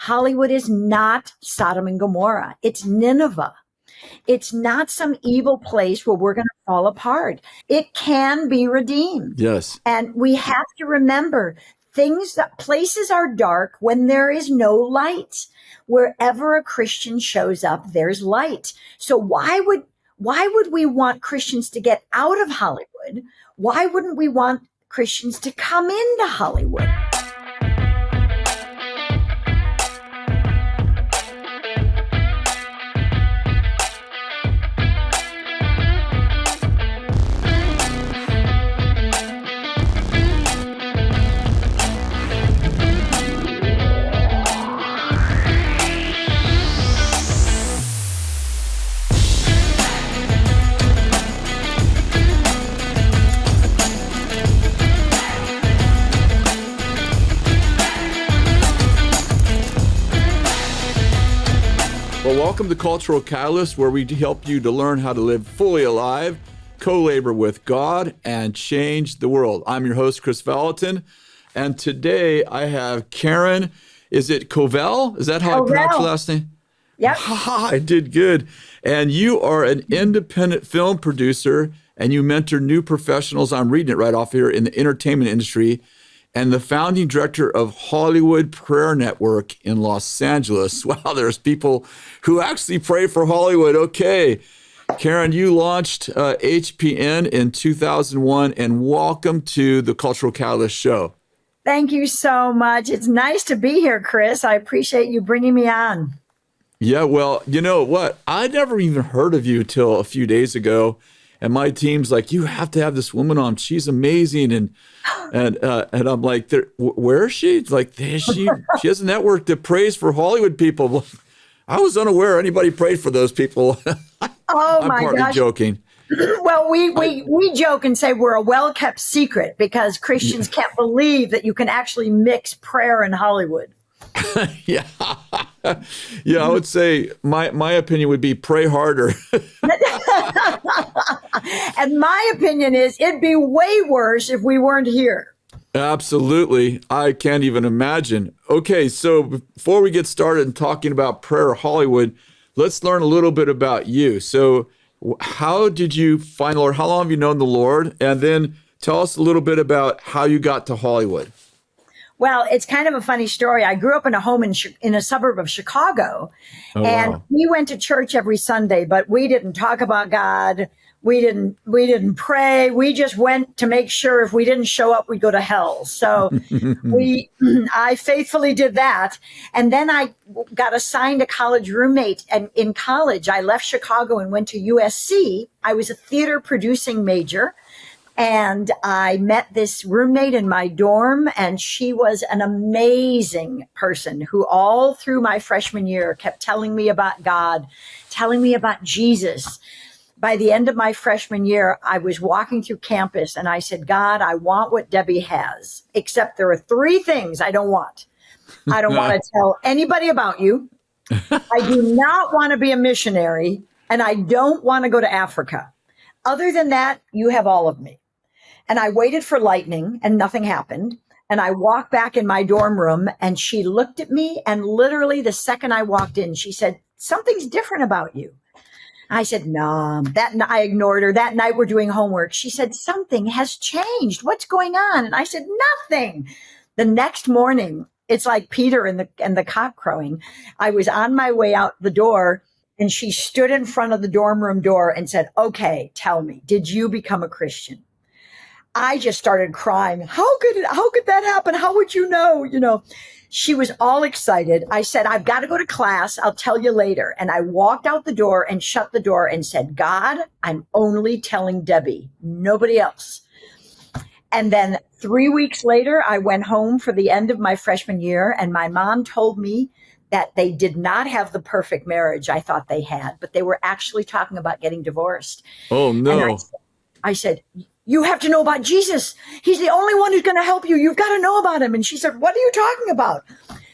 Hollywood is not Sodom and Gomorrah. It's Nineveh. It's not some evil place where we're going to fall apart. It can be redeemed. Yes. And we have to remember places are dark when there is no light. Wherever a Christian shows up, there's light. So why would we want Christians to get out of Hollywood? Why wouldn't we want Christians to come into Hollywood? Well, welcome to Cultural Catalyst, where we help you to learn how to live fully alive, co-labor with God, and change the world. I'm your host, Kris Vallotton, and today I have Karen, is it Covell? Is that how I pronounce your last name? Yep. I did good. And you are an independent film producer, and you mentor new professionals, I'm reading it right off here, in the entertainment industry, and the founding director of Hollywood Prayer Network in Los Angeles. Wow, there's people who actually pray for Hollywood. Okay. Karen, you launched HPN in 2001, and welcome to the Cultural Catalyst Show. Thank you so much. It's nice to be here, Kris. I appreciate you bringing me on. Yeah, well, you know what? I never even heard of you till a few days ago. And my team's like, you have to have this woman on. She's amazing. And I'm like, where is she? It's like, she has a network that prays for Hollywood people. I was unaware anybody prayed for those people. Oh, my gosh. I'm partly joking. Well, we joke and say we're a well-kept secret because Christians can't believe that you can actually mix prayer and Hollywood. Yeah. Yeah, I would say my opinion would be pray harder. And my opinion is it'd be way worse if we weren't here. Absolutely. I can't even imagine. Okay, so before we get started and talking about prayer Hollywood, let's learn a little bit about you. So how did you find the Lord? How long have you known the Lord? And then tell us a little bit about how you got to Hollywood. Well, it's kind of a funny story. I grew up in a home in a suburb of Chicago, and we went to church every Sunday, but we didn't talk about God. We didn't pray. We just went to make sure if we didn't show up, we'd go to hell. So I faithfully did that. And then I got assigned a college roommate. And in college, I left Chicago and went to USC. I was a theater producing major. And I met this roommate in my dorm, and she was an amazing person who all through my freshman year kept telling me about God, telling me about Jesus. By the end of my freshman year, I was walking through campus and I said, God, I want what Debbie has, except there are three things I don't want. I don't want to tell anybody about you. I do not want to be a missionary, and I don't want to go to Africa. Other than that, you have all of me. And I waited for lightning and nothing happened. And I walked back in my dorm room and she looked at me, and literally the second I walked in, she said, something's different about you. I said, no, I ignored her. That night we're doing homework. She said, something has changed. What's going on? And I said, nothing. The next morning, it's like Peter and the cock crowing. I was on my way out the door, and she stood in front of the dorm room door and said, okay, tell me, did you become a Christian? I just started crying. How could that happen? How would you know? You know, she was all excited. I said, I've got to go to class. I'll tell you later. And I walked out the door and shut the door and said, God, I'm only telling Debbie, nobody else. And then 3 weeks later, I went home for the end of my freshman year, and my mom told me that they did not have the perfect marriage I thought they had, but they were actually talking about getting divorced. Oh, no. And I said, you have to know about Jesus. He's the only one who's going to help you. You've got to know about him. And she said, what are you talking about?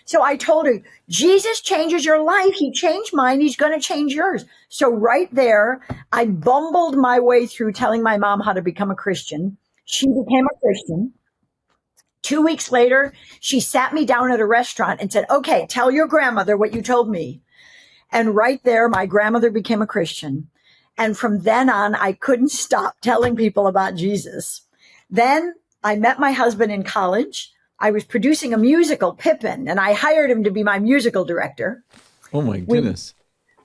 So I told her, Jesus changes your life. He changed mine. He's going to change yours. So right there, I bumbled my way through telling my mom how to become a Christian. She became a Christian. 2 weeks later, she sat me down at a restaurant and said, okay, tell your grandmother what you told me. And right there, my grandmother became a Christian. And from then on, I couldn't stop telling people about Jesus. Then I met my husband in college. I was producing a musical, Pippin, and I hired him to be my musical director. Oh my goodness.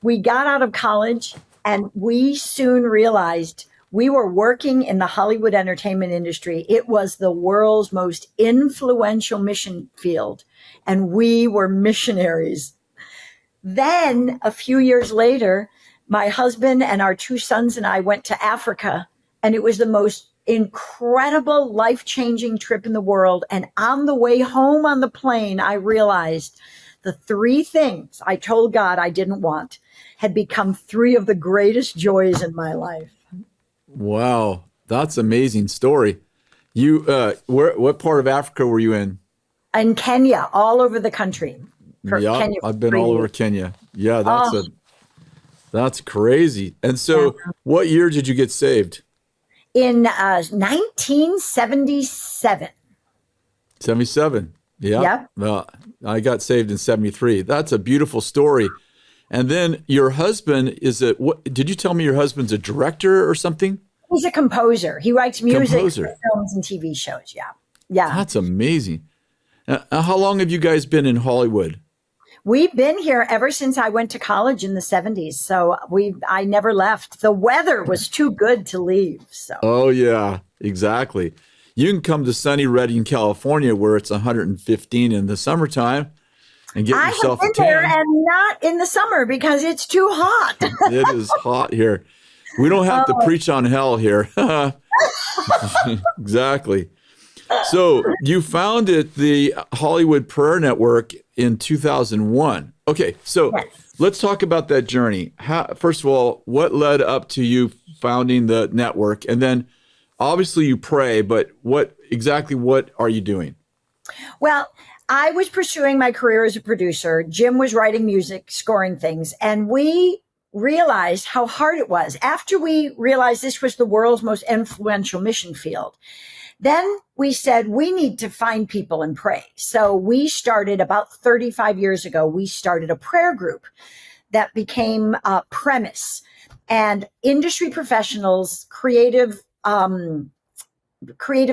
We got out of college and we soon realized we were working in the Hollywood entertainment industry. It was the world's most influential mission field, and we were missionaries. Then a few years later, my husband and our 2 sons and I went to Africa, and it was the most incredible, life-changing trip in the world. And on the way home on the plane, I realized the 3 things I told God I didn't want had become 3 of the greatest joys in my life. Wow, that's an amazing story. You, what part of Africa were you in? In Kenya, all over the country. Yeah, I've been all over Kenya. Yeah, that's crazy. And so, what year did you get saved? In 1977. 77. Yeah. Yep. Well, I got saved in 73. That's a beautiful story. And then your husband what did you tell me your husband's a director or something? He's a composer. He writes music for films and TV shows. Yeah. Yeah. That's amazing. How long have you guys been in Hollywood? We've been here ever since I went to college in the 70s. So I never left. The weather was too good to leave. So. Oh, yeah, exactly. You can come to sunny Redding, California, where it's 115 in the summertime and get yourself a tan. I have been there and not in the summer because it's too hot. It is hot here. We don't have to preach on hell here. Exactly. So you founded the Hollywood Prayer Network in 2001. Okay, so let's talk about that journey. First of all, what led up to you founding the network? And then obviously you pray, but what are you doing? Well, I was pursuing my career as a producer. Jim was writing music, scoring things, and we realized how hard it was. After we realized this was the world's most influential mission field, then we said, we need to find people and pray. So we started about 35 years ago, we started a prayer group that became Premise, and industry professionals, creative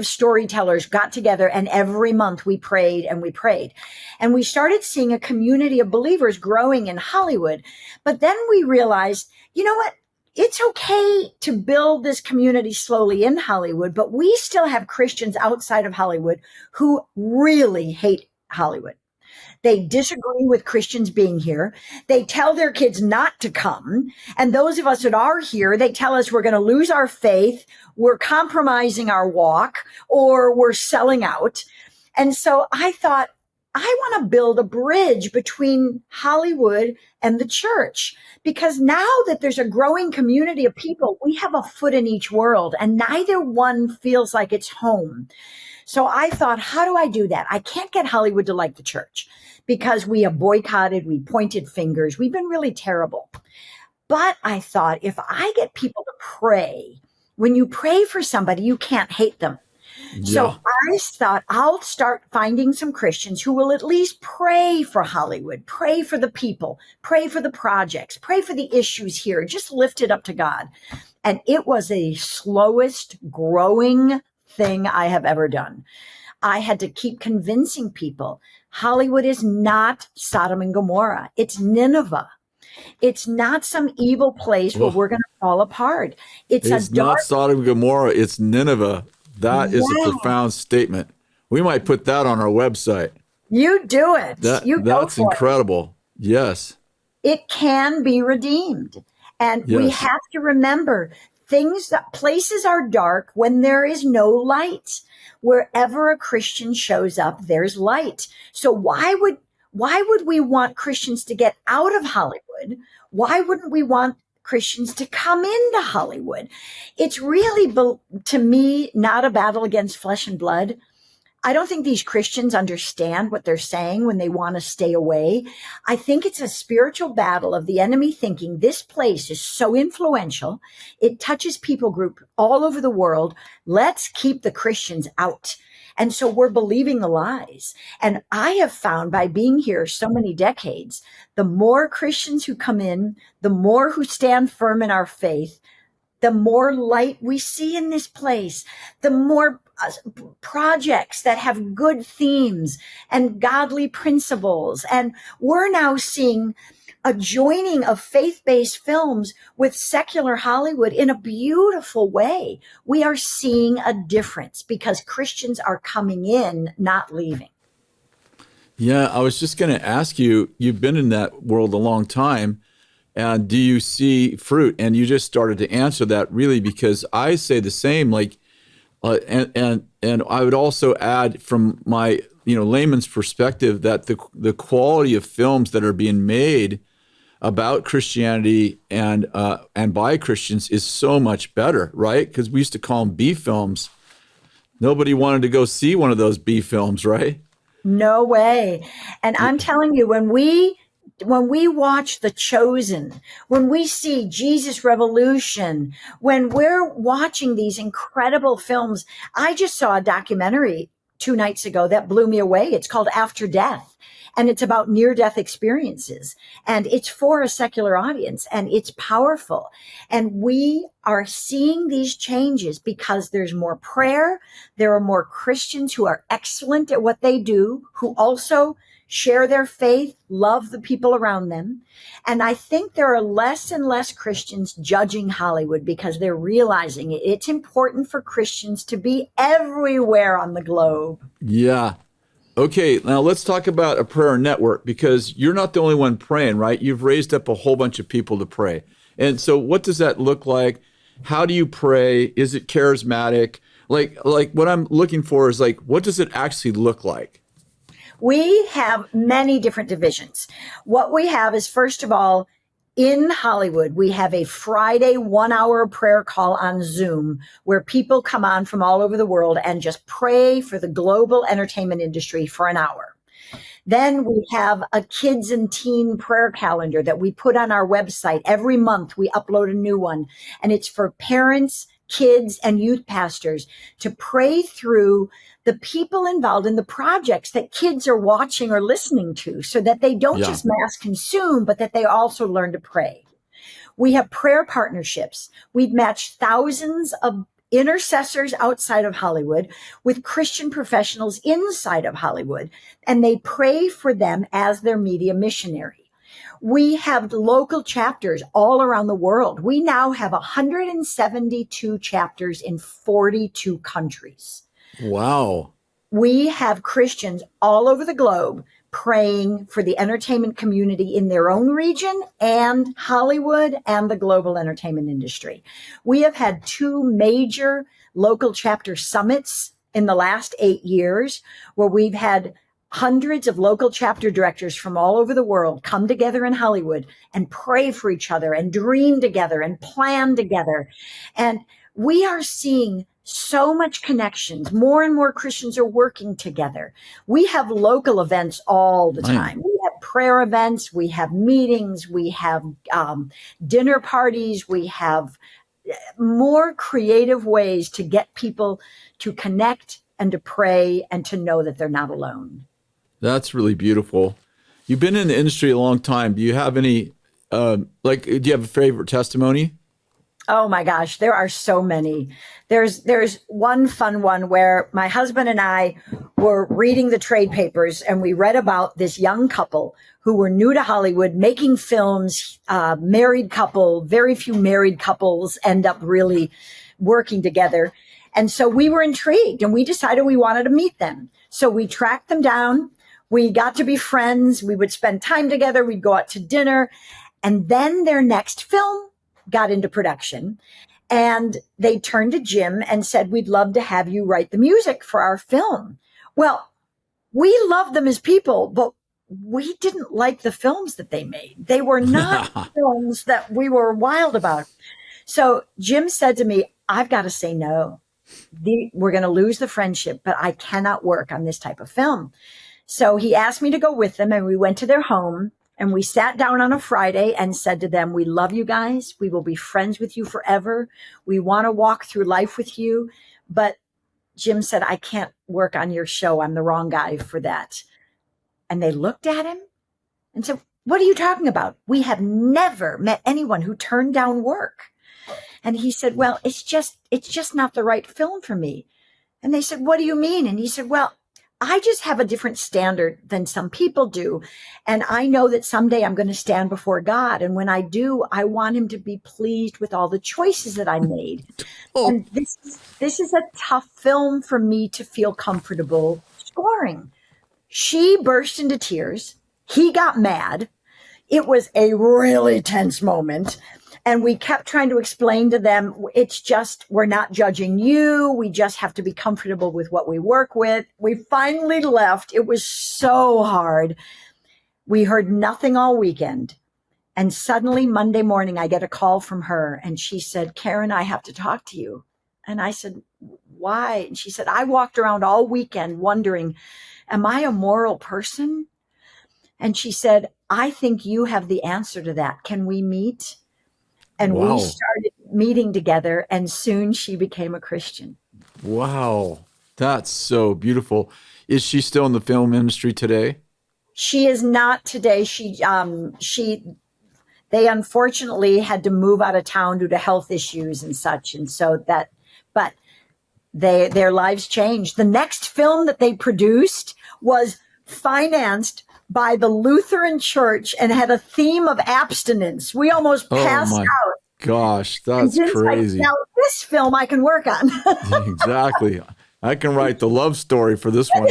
storytellers got together, and every month we prayed and we prayed. And we started seeing a community of believers growing in Hollywood. But then we realized, you know what? It's okay to build this community slowly in Hollywood, but we still have Christians outside of Hollywood who really hate Hollywood. They disagree with Christians being here. They tell their kids not to come. And those of us that are here, they tell us we're going to lose our faith, we're compromising our walk, or we're selling out. And so I thought, I want to build a bridge between Hollywood and the church, because now that there's a growing community of people, we have a foot in each world, and neither one feels like it's home. So I thought, how do I do that? I can't get Hollywood to like the church because we have boycotted, we pointed fingers, we've been really terrible. But I thought, if I get people to pray, when you pray for somebody, you can't hate them. Yeah. So I thought I'll start finding some Christians who will at least pray for Hollywood, pray for the people, pray for the projects, pray for the issues here, just lift it up to God. And it was the slowest growing thing I have ever done. I had to keep convincing people Hollywood is not Sodom and Gomorrah. It's Nineveh. It's not some evil place where we're going to fall apart. It's not Sodom and Gomorrah. It's Nineveh. That is a profound statement. We might put that on our website. You do it. That's incredible. Yes. It can be redeemed. And we have to remember places are dark when there is no light. Wherever a Christian shows up, there's light. So why would we want Christians to get out of Hollywood? Why wouldn't we want Christians to come into Hollywood? It's really, to me, not a battle against flesh and blood. I don't think these Christians understand what they're saying when they want to stay away. I think it's a spiritual battle of the enemy thinking this place is so influential. It touches people group all over the world. Let's keep the Christians out. And so we're believing the lies. And I have found by being here so many decades, the more Christians who come in, the more who stand firm in our faith, the more light we see in this place, the more projects that have good themes and godly principles. And we're now seeing a joining of faith-based films with secular Hollywood in a beautiful way. We are seeing a difference because Christians are coming in, not leaving. Yeah, I was just going to ask you, you've been in that world a long time. And do you see fruit? And you just started to answer that really, because I say the same, like, and I would also add from my, layman's perspective that the quality of films that are being made about Christianity and by Christians is so much better, right? Because we used to call them B films. Nobody wanted to go see one of those B films, right? No way. And I'm telling you, when we watch The Chosen, when we see Jesus Revolution, when we're watching these incredible films, I just saw a documentary 2 nights ago that blew me away. It's called After Death. And it's about near-death experiences. And it's for a secular audience. And it's powerful. And we are seeing these changes because there's more prayer. There are more Christians who are excellent at what they do, who also share their faith, love the people around them. And I think there are less and less Christians judging Hollywood because they're realizing it's important for Christians to be everywhere on the globe. Yeah. Okay, now let's talk about a prayer network, because you're not the only one praying, right? You've raised up a whole bunch of people to pray. And so what does that look like? How do you pray? Is it charismatic? Like what I'm looking for is like, what does it actually look like? We have many different divisions. What we have is, first of all, in Hollywood, we have a Friday 1-hour prayer call on Zoom where people come on from all over the world and just pray for the global entertainment industry for an hour. Then we have a kids and teen prayer calendar that we put on our website. Every month we upload a new one, and it's for parents, kids, and youth pastors to pray through the people involved in the projects that kids are watching or listening to, so that they don't just mass consume, but that they also learn to pray. We have prayer partnerships. We've matched thousands of intercessors outside of Hollywood with Christian professionals inside of Hollywood, and they pray for them as their media missionary. We have local chapters all around the world. We now have 172 chapters in 42 countries. Wow. We have Christians all over the globe praying for the entertainment community in their own region and Hollywood and the global entertainment industry. We have had 2 major local chapter summits in the last 8 years where we've had hundreds of local chapter directors from all over the world come together in Hollywood and pray for each other and dream together and plan together. And we are seeing so much connections. More and more Christians are working together. We have local events all the time. We have prayer events. We have meetings. We have dinner parties. We have more creative ways to get people to connect and to pray and to know that they're not alone. That's really beautiful. You've been in the industry a long time. Do you have any, do you have a favorite testimony? Oh my gosh, there are so many. There's one fun one where my husband and I were reading the trade papers, and we read about this young couple who were new to Hollywood making films, married couple. Very few married couples end up really working together. And so we were intrigued, and we decided we wanted to meet them. So we tracked them down. We got to be friends. We would spend time together. We'd go out to dinner. And then their next film got into production, and they turned to Jim and said, "We'd love to have you write the music for our film." Well, we loved them as people, but we didn't like the films that they made. They were not films that we were wild about. So Jim said to me, "I've got to say no. We're going to lose the friendship, but I cannot work on this type of film." So he asked me to go with them, and we went to their home. And we sat down on a Friday and said to them, "We love you guys. We will be friends with you forever. We want to walk through life with you, but Jim said, I can't work on your show. I'm the wrong guy for that. And they looked at him and said, what are you talking about? We have never met anyone who turned down work. And he said, well, it's just not the right film for me. And they said, what do you mean? And he said, well, I just have a different standard than some people do. And I know that someday I'm going to stand before God. And when I do, I want him to be pleased with all the choices that I made. Oh. And this is a tough film for me to feel comfortable scoring. She burst into tears. He got mad. It was a really tense moment. And we kept trying to explain to them, it's just, we're not judging you. We just have to be comfortable with what we work with. We finally left. It was so hard. We heard nothing all weekend. And suddenly Monday morning, I get a call from her and she said, Karen, I have to talk to you. And I said, why? And she said, I walked around all weekend wondering, am I a moral person? And she said, I think you have the answer to that. Can we meet? And wow. We started meeting together, and soon she became a Christian. Wow. That's so beautiful. Is she still in the film industry today? She is not today. They unfortunately had to move out of town due to health issues and such. And so but their lives changed. The next film that they produced was financed by the Lutheran Church and had a theme of abstinence. We almost passed out. Gosh, that's crazy. Now this film I can work on. Exactly. I can write the love story for this one.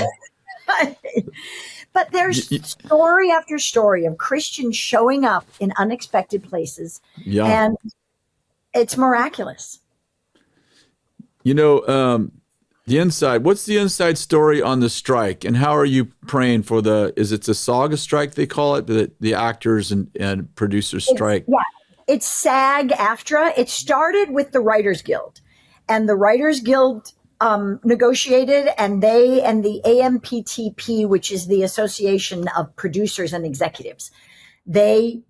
But there's story after story of Christians showing up in unexpected places. Yeah. And it's miraculous. You know, what's the inside story on the strike, and how are you praying for is it the SAGA strike they call it, the actors and producers strike? It's SAG-AFTRA. It started with the Writers Guild, and the Writers Guild negotiated, and the AMPTP, which is the Association of Producers and Executives, they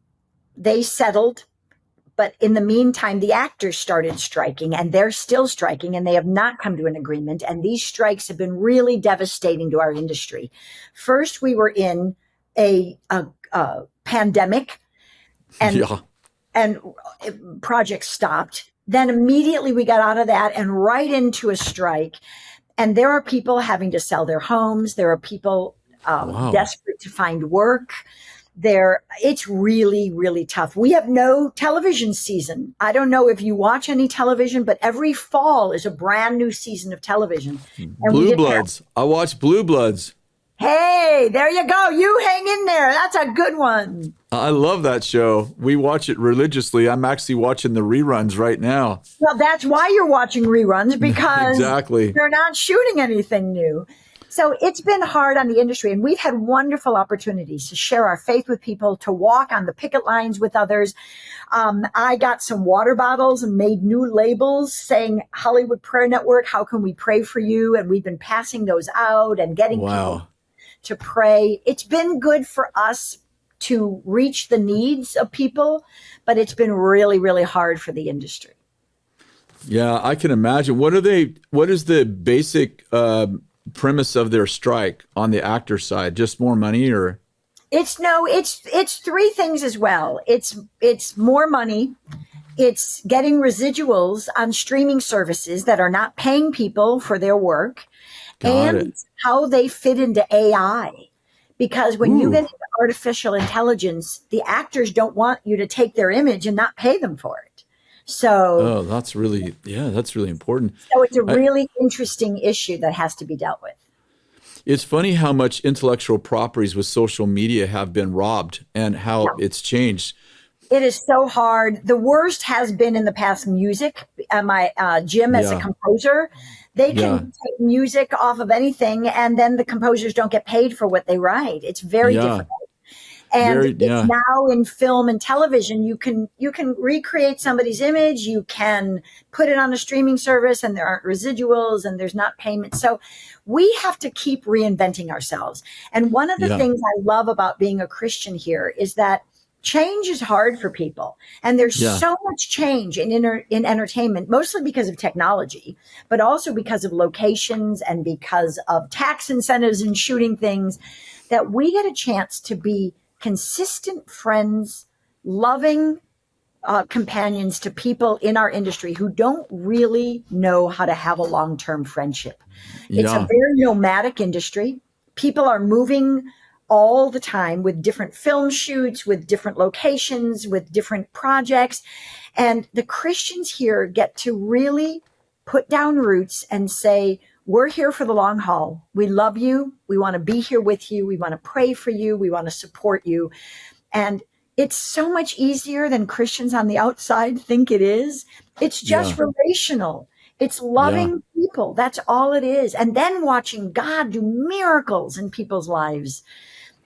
settled. But in the meantime, the actors started striking, and they're still striking, and they have not come to an agreement. And these strikes have been really devastating to our industry. First, we were in a pandemic, and projects stopped. Then immediately we got out of that and right into a strike. And there are people having to sell their homes. There are people desperate to find work. It's really, really tough. We have no television season. I don't know if you watch any television, but every fall is a brand new season of television. And Blue Bloods. I watch Blue Bloods. Hey, there you go. You hang in there. That's a good one. I love that show. We watch it religiously. I'm actually watching the reruns right now. Well, that's why you're watching reruns, because exactly. They're not shooting anything new. So it's been hard on the industry, and we've had wonderful opportunities to share our faith with people, to walk on the picket lines with others. I got some water bottles and made new labels saying Hollywood Prayer Network, how can we pray for you? And we've been passing those out and getting people to pray. It's been good for us to reach the needs of people, but it's been really, really hard for the industry. Yeah, I can imagine. What is the basic premise of their strike on the actor side? Just more money, or? It's three things as well. It's more money. It's getting residuals on streaming services that are not paying people for their work, and how they fit into AI. Because when you get into artificial intelligence, the actors don't want you to take their image and not pay them for it. So that's really important. So it's a really interesting issue that has to be dealt with. It's funny how much intellectual properties with social media have been robbed and how it's changed. It is so hard. The worst has been in the past music. My Jim, as a composer, they can take music off of anything, and then the composers don't get paid for what they write. It's very difficult. And it's now in film and television. You can recreate somebody's image. You can put it on a streaming service, and there aren't residuals, and there's not payment. So we have to keep reinventing ourselves. And one of the things I love about being a Christian here is that change is hard for people. And there's Yeah. so much change in entertainment, mostly because of technology, but also because of locations and because of tax incentives and shooting things, that we get a chance to be consistent friends, loving companions to people in our industry who don't really know how to have a long-term friendship. It's a Yeah. very nomadic industry. People are moving all the time with different film shoots, with different locations, with different projects. And the Christians here get to really put down roots and say, we're here for the long haul. We love you. We want to be here with you. We want to pray for you. We want to support you. And it's so much easier than Christians on the outside think it is. It's just Yeah. relational. It's Yeah. loving people. That's all it is. And then watching God do miracles in people's lives.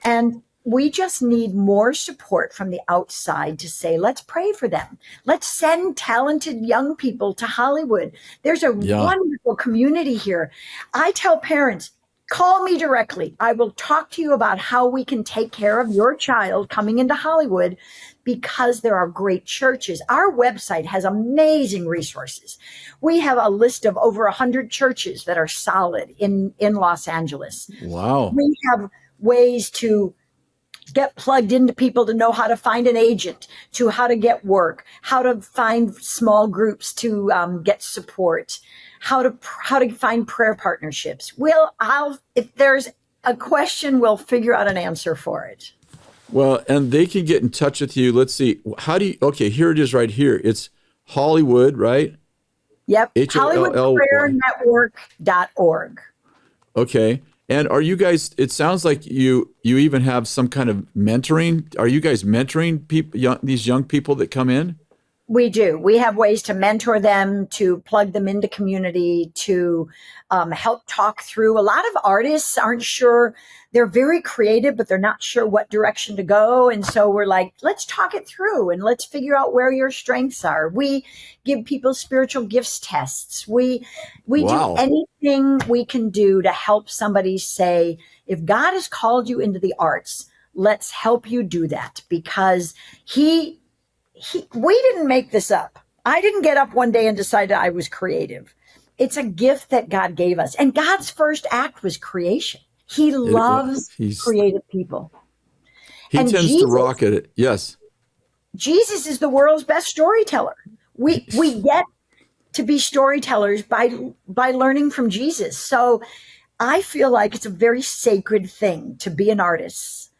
And we just need more support from the outside to say, let's pray for them. Let's send talented young people to Hollywood. There's a Yeah. wonderful community here. I tell parents, call me directly. I will talk to you about how we can take care of your child coming into Hollywood, because there are great churches. Our website has amazing resources. We have a list of over 100 churches that are solid in Los Angeles. Wow. We have ways to get plugged into people to know how to find an agent, to how to get work, how to find small groups to get support, how to find prayer partnerships. If there's a question, we'll figure out an answer for it. Well, and they can get in touch with you. Let's see. Okay, here it is right here. It's Hollywood, right? Yep. HOLLY. HollywoodPrayerNetwork.org. Okay. And are you guys, it sounds like you even have some kind of mentoring. Are you guys mentoring people, these young people that come in? We do. We have ways to mentor them, to plug them into community, to help talk through. A lot of artists aren't sure. They're very creative, but they're not sure what direction to go. And so we're like, let's talk it through and let's figure out where your strengths are. We give people spiritual gifts tests. We Wow. do anything we can do to help somebody say, if God has called you into the arts, let's help you do that, because we didn't make this up. I didn't get up one day and decide I was creative. It's a gift that God gave us. And God's first act was creation. He loves creative people. He tends to rock at it. Yes. Jesus is the world's best storyteller. We get to be storytellers by learning from Jesus. So I feel like it's a very sacred thing to be an artist.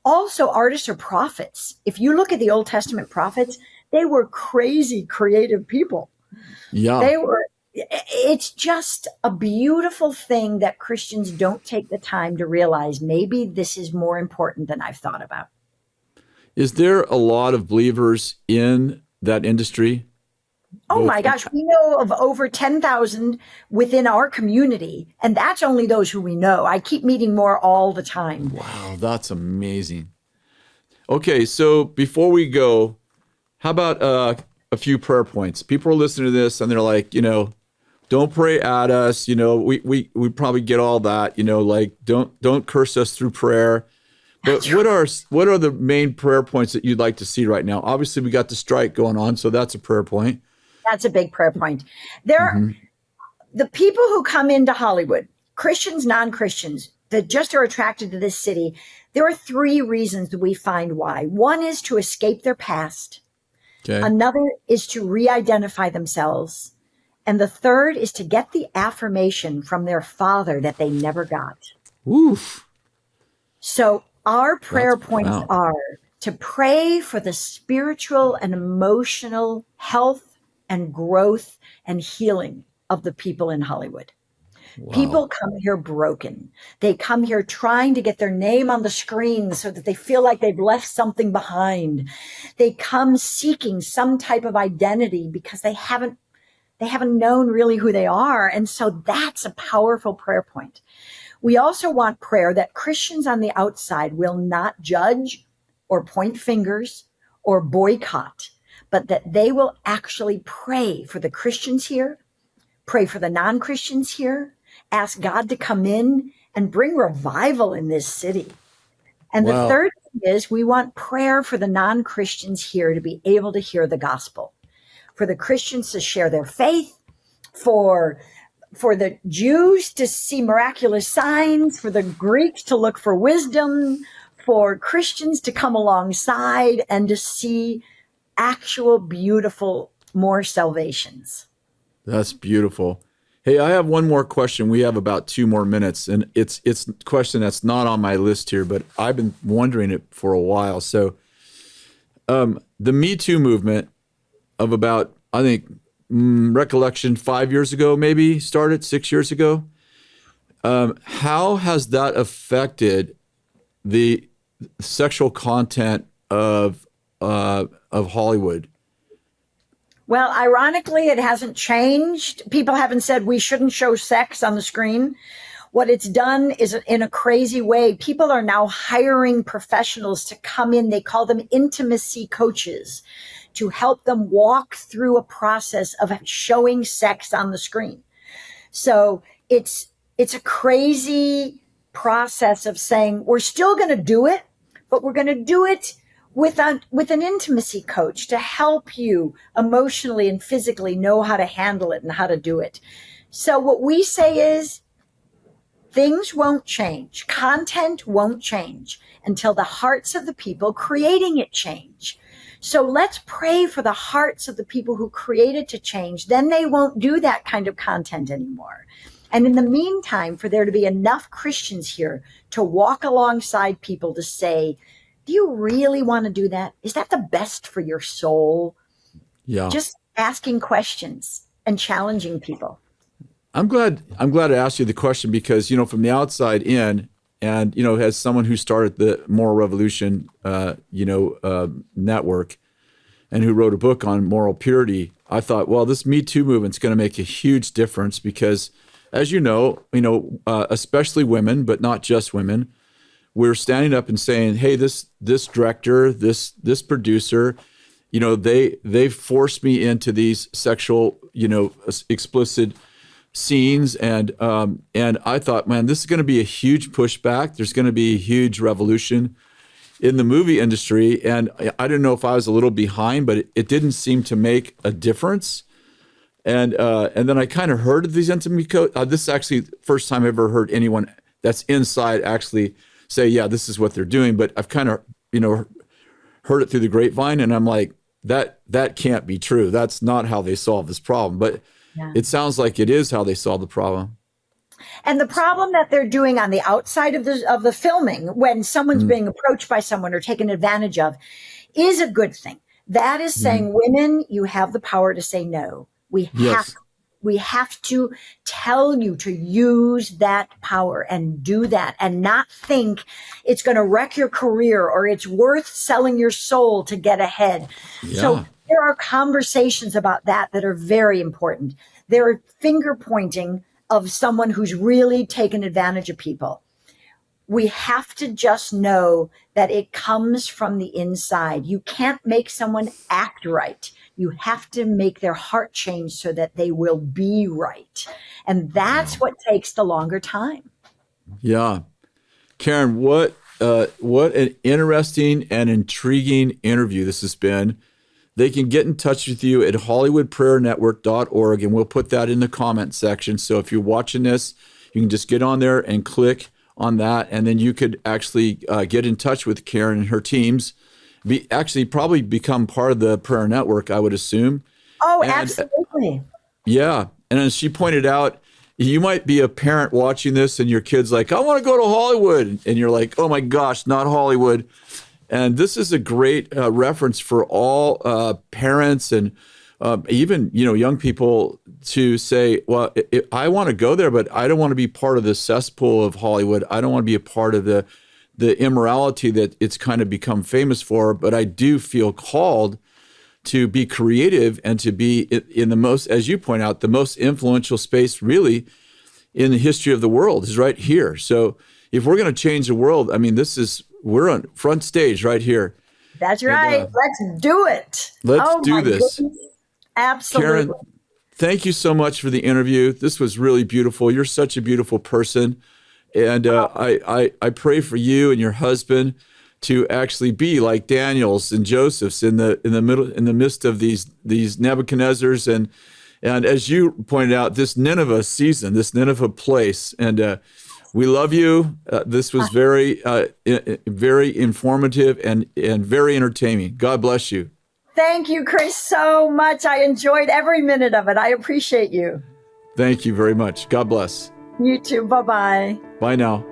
Also, artists are prophets. If you look at the Old Testament prophets, they were crazy creative people. Yeah. It's just a beautiful thing that Christians don't take the time to realize maybe this is more important than I've thought about. Is there a lot of believers in that industry? Oh my gosh, we know of over 10,000 within our community, and that's only those who we know. I keep meeting more all the time. Wow, that's amazing. Okay, so before we go, how about a few prayer points? People are listening to this and they're like, don't pray at us. We probably get all that. Like don't curse us through prayer. But what are the main prayer points that you'd like to see right now? Obviously, we got the strike going on, so that's a prayer point. That's a big prayer point. The people who come into Hollywood, Christians, non-Christians, that just are attracted to this city, there are 3 reasons that we find why. One is to escape their past. Okay. Another is to re-identify themselves. And the third is to get the affirmation from their father that they never got. Oof. So our prayer points are to pray for the spiritual and emotional health and growth and healing of the people in Hollywood. Wow. People come here broken. They come here trying to get their name on the screen so that they feel like they've left something behind. They come seeking some type of identity because they haven't known really who they are. And so that's a powerful prayer point. We also want prayer that Christians on the outside will not judge or point fingers or boycott, but that they will actually pray for the Christians here, pray for the non-Christians here, ask God to come in and bring revival in this city. And the third is we want prayer for the non-Christians here to be able to hear the gospel, for the Christians to share their faith, for the Jews to see miraculous signs, for the Greeks to look for wisdom, for Christians to come alongside and to see actual beautiful more salvations. That's beautiful. Hey, I have one more question. We have about 2 more minutes, and it's a question that's not on my list here, but I've been wondering it for a while. So the Me Too movement of about, I think, recollection 5 years ago, maybe started 6 years ago. How has that affected the sexual content of Hollywood? Well, ironically, it hasn't changed. People haven't said we shouldn't show sex on the screen. What it's done is, in a crazy way, people are now hiring professionals to come in. They call them intimacy coaches, to help them walk through a process of showing sex on the screen. So it's a crazy process of saying we're still going to do it, but we're going to do it with an intimacy coach to help you emotionally and physically know how to handle it and how to do it. So what we say is things won't change. Content won't change until the hearts of the people creating it change. So let's pray for the hearts of the people who created to change. Then they won't do that kind of content anymore. And in the meantime, for there to be enough Christians here to walk alongside people to say, do you really want to do that? Is that the best for your soul? Yeah. Just asking questions and challenging people. I'm glad I asked you the question because, from the outside in, and, as someone who started the Moral Revolution, network, and who wrote a book on moral purity, I thought, well, this Me Too movement's going to make a huge difference because, as especially women, but not just women, we're standing up and saying, hey, this director, this producer, they forced me into these sexual, explicit scenes. And I thought, man, this is going to be a huge pushback. There's going to be a huge revolution in the movie industry. And I didn't know if I was a little behind, but it didn't seem to make a difference. And then I kind of heard of these intimacy coaches. This is actually the first time I ever heard anyone that's inside actually say, yeah, this is what they're doing. But I've kind of, heard it through the grapevine, and I'm like, that can't be true. That's not how they solve this problem. But It sounds like it is how they solve the problem. And the problem that they're doing on the outside of the filming, when someone's being approached by someone or taken advantage of, is a good thing. That is saying, women, you have the power to say no. We have to tell you to use that power and do that, and not think it's going to wreck your career or it's worth selling your soul to get ahead. Yeah. So there are conversations about that are very important. There are finger pointing of someone who's really taken advantage of people. We have to just know that it comes from the inside. You can't make someone act right. You have to make their heart change so that they will be right. And that's what takes the longer time. Yeah. Karen, what an interesting and intriguing interview this has been. They can get in touch with you at hollywoodprayernetwork.org, and we'll put that in the comment section. So if you're watching this, you can just get on there and click on that, and then you could actually get in touch with Karen and her teams. Probably become part of the prayer network, I would assume. Oh, absolutely. Yeah. And as she pointed out, you might be a parent watching this and your kid's like, I want to go to Hollywood. And you're like, oh my gosh, not Hollywood. And this is a great reference for all parents and even, young people to say, well, I want to go there, but I don't want to be part of the cesspool of Hollywood. I don't want to be a part of the immorality that it's kind of become famous for, but I do feel called to be creative and to be in the most, as you point out, the most influential space really in the history of the world is right here. So if we're going to change the world, I mean, we're on front stage right here. That's right. Let's do it. Let's do this. Goodness. Absolutely. Karen, thank you so much for the interview. This was really beautiful. You're such a beautiful person. And I pray for you and your husband to actually be like Daniel's and Joseph's in the midst of these Nebuchadnezzars and as you pointed out, this Nineveh season, this Nineveh place. And we love you. This was very informative and very entertaining. God bless you. Thank you, Kris, so much. I enjoyed every minute of it. I appreciate you. Thank you very much. God bless. You too. Bye-bye. Bye now.